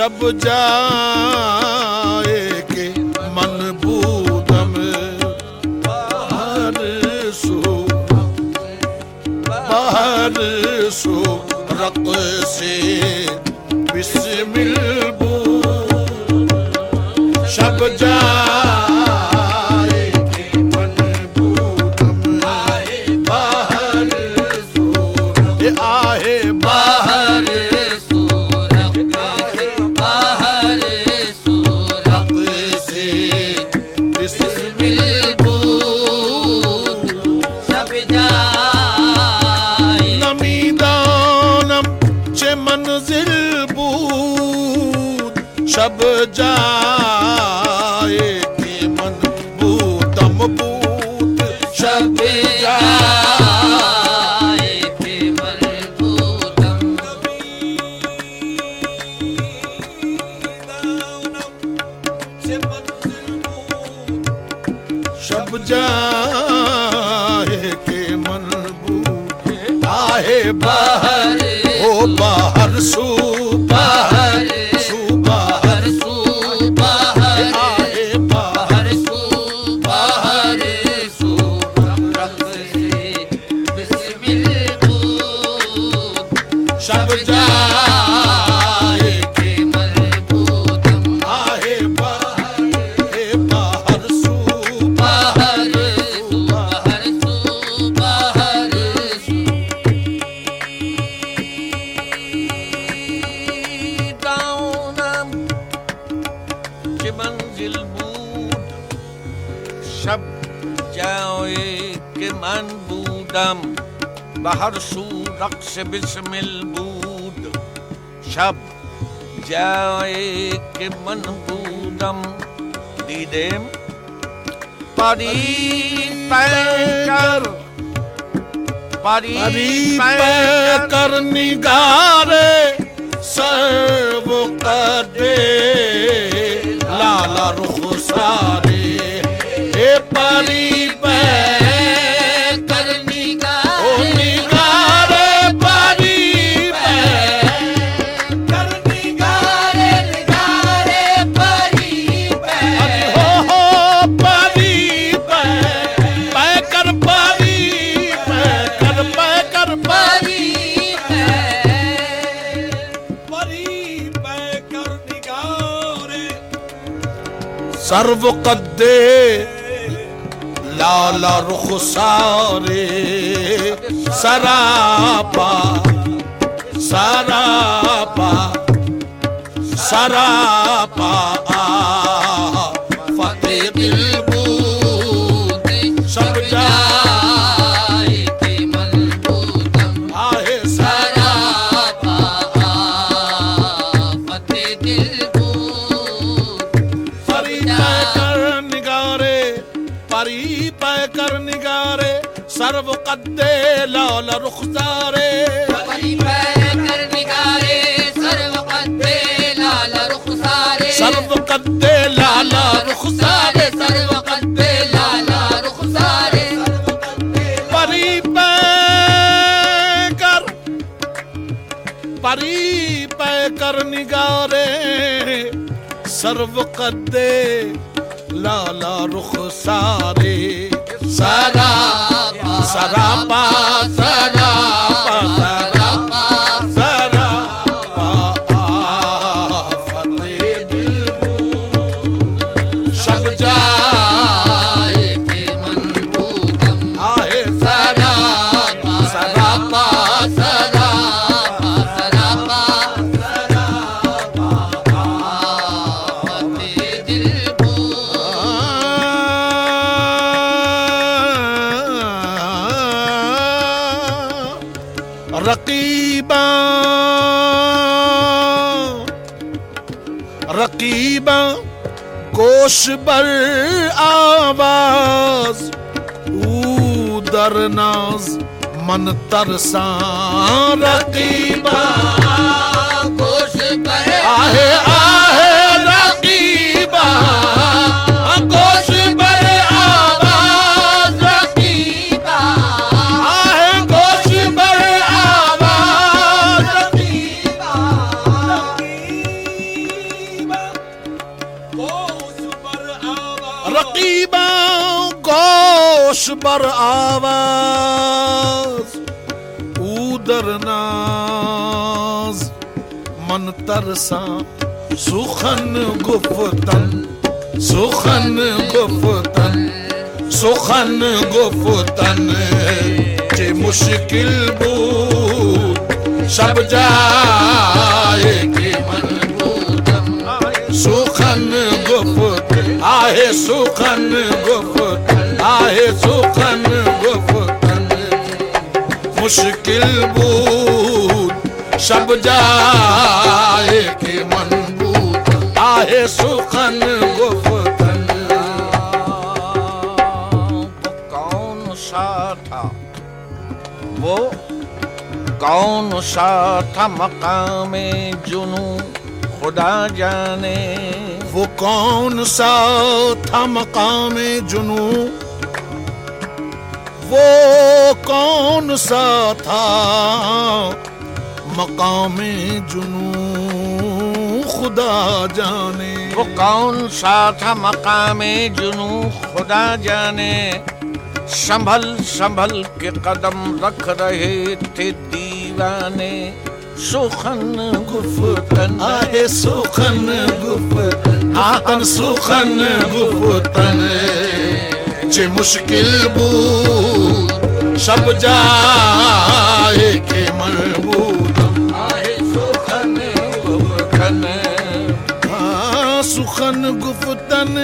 शब जाए के मन बूदम बाहर सो रक से बिस्मिल बू शब जाए के मन बूदम बाहर सो आहे बाहर मंजिल बूद शब जाए के मन बूदम बूद शब जाए के मन बूदम शब जाए के मन बूद आहे बाहर ओ बाहर सू बाहर सू बाहर सू बाहर आए बाहर सू बाहर सू रख से बिस्मिल शब जाए के मन बूदम आहे बाहर सू बाहर सू बाहर सू बाहर सू मंजिल बूद शब जाए के मन बूदम बाहर सू रक्स बिस्मिल बूद शब जाए के मन बूदम दीदेम परी पैकर परी पैकर निगारे सर्व कदे लाला रुख सारे हे परी पैकर निगारे परी पैकर निगारे परी हो परी पैकर परी पैकर परी सर्व कद्दे लाला रुख सारे सरापा सरापा सरापा फतेह दिल बूद सब जाए के मन बूदम आहे सरापा फतेह दिल परी पैकर निगारे सर्व कद्दे लाल रुखसारे परी पैकर निगारे सर्व कद्दे लाल रुखसारे सर्व कद्दे लाल रुखसारे सर्व कद्दे लाल रुखसारे परी पैकर निगारे सर्व कद्दे लाला रुख सारे सरापा सरापा सरापा सरापा सरापा फतेह दिल शब जाए के मन बूदम आहे सरापा सरापा सरापा सरापा फतेह दिल रकीबा रकीबा गोश बर आवाज दरनाज मन तरसा रकीबा गोश बर आहे आहे रकीबा गोश बर आवाज रकीबा आहे गोश बर आवाज रकीबा रकीबा गोश बर आवाज उदर नाज मन तरसा सुखन गुफ्तन सुखन गुफ्तन सुखन गुफ्तन जे मुश्किल बूद सब जाए के मन सुखन गुफ्त आहे सुखन गुफ्त आहे सुखन गुफ्तन मुश्किल बूद सब जाए के मन बूद आहे सुखन गुफ्तन। कौन सा था वो, कौन सा था मकामे जुनू खुदा जाने। वो कौन सा था मकामे जुनू, वो कौन सा था मकामे जुनू खुदा जाने। वो कौन सा था मकामे जुनू खुदा जाने। संभल संभल के कदम रख रहे थे दीवाने। सुखन गुफ्तन आहे सुखन गुफ्तन सुखन गुफ्तन जे मुश्किल बूद सब जाए के मरबूद आहे सुखन गुफ्तन। सुखन गुफ्तन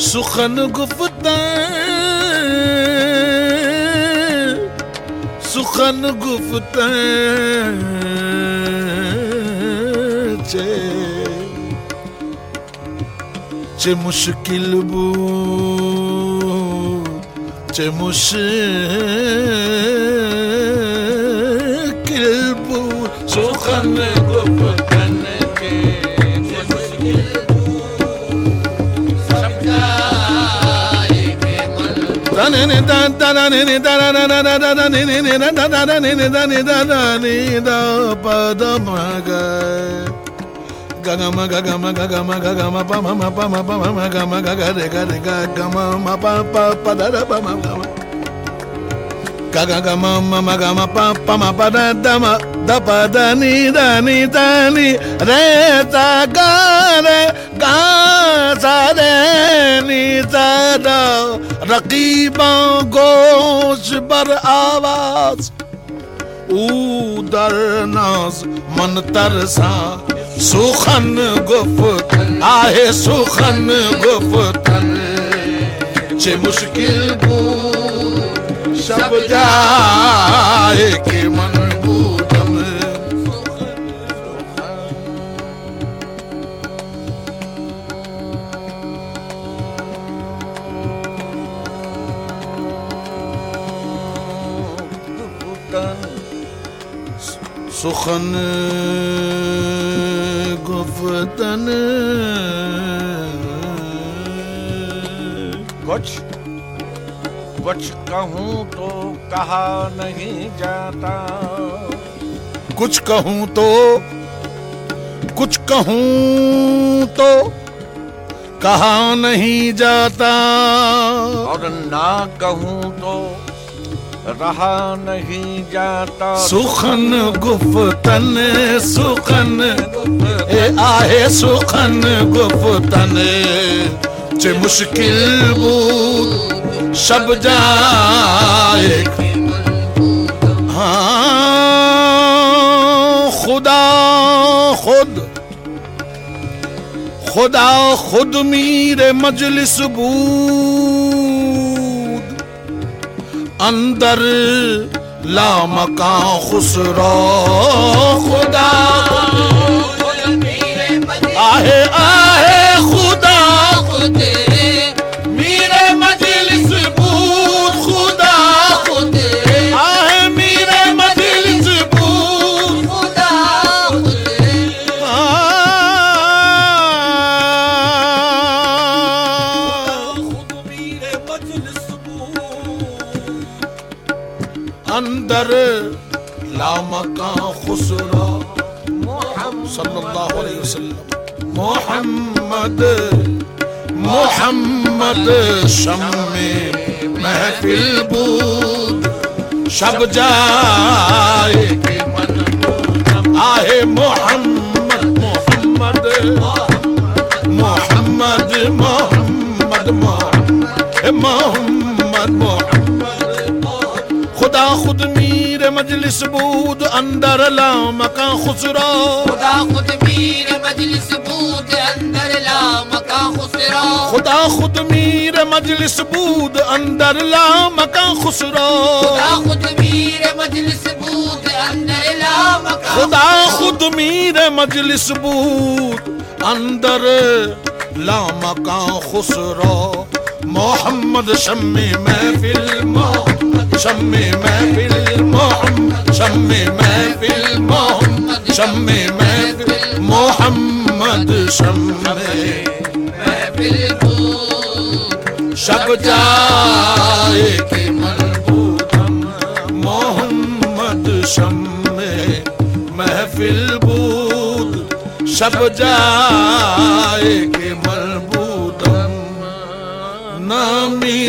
सुखन गुफ्तन सुखन गुफ्तन चे मुश्किल बूद चे मुश्किल बूद सुखन गुफ्तन के मुश्किल ne da da da ne da da da da da da da ne da da da da ne da da ne da pa da ma ga ga ma ga ga ma ga ga ma ga ga ma pa ma pa ma pa ma ga ma ga ga re ga ma pa pa pa da da pa ma ga ga ma ga ma pa ma pa da ma da pa da ni da re ta ga re ga sa re ni da da रकीबा गोश बर आवाज उदर नाज मन तरसा सुखन गुफ्तन आहे सुखन गुफ्तन जे मुश्किल बूद सब जाए के मन बूदम। सुखन गुफ्तन कुछ कुछ कहूँ तो कहा नहीं जाता। कुछ कहूँ तो कहा नहीं जाता। और ना कहूँ तो रहा नहीं जाता। सुखन गुफ्तन सुखन आहे सुखन गुफ्तन चे मुश्किल बूद सब जाए। हाँ खुदा खुद मीरे मजलिस बूद अंदर लामका खुसरो। खुदा आहे आहे खुदा मीरे मजलिस बूद। खुदा आहे मीरे मजलिस बूद। अंदर लामका खुसरो सल्लल्लाहु अलैहि वसल्लम। मोहम्मद मोहम्मद शम्मे महफिल बूद शब जाए के मन आहे मोहम्मद मोहम्मद मोहम्मद मोहम्मद मोहम्मद मोहम्मद खुदा खुद मीर मजलिस बूद अंदर ला मका खुसरा खुदा खुद मीर मजलिस बूद अंदर ला मका खुसरा खुदा खुद मीर मजलिस बूद अंदर ला मका खुसरा खुदा खुद मीर मजलिस बूद अंदर ला मका खुदा खुद मीर मजलिस बूद अंदर ला मका खुसरा मोहम्मद शम्मे महफिल मोहम्मद शम्मे महफिल मोहम्मद शम्मे महफिल मोहम्मद शम्मे महफिल मोहम्मद शम्मे महफिल बूद शब जाए के मनबूदम मोहम्मद शम्मे महफिल बूद शब जाए के मनबूदम नामी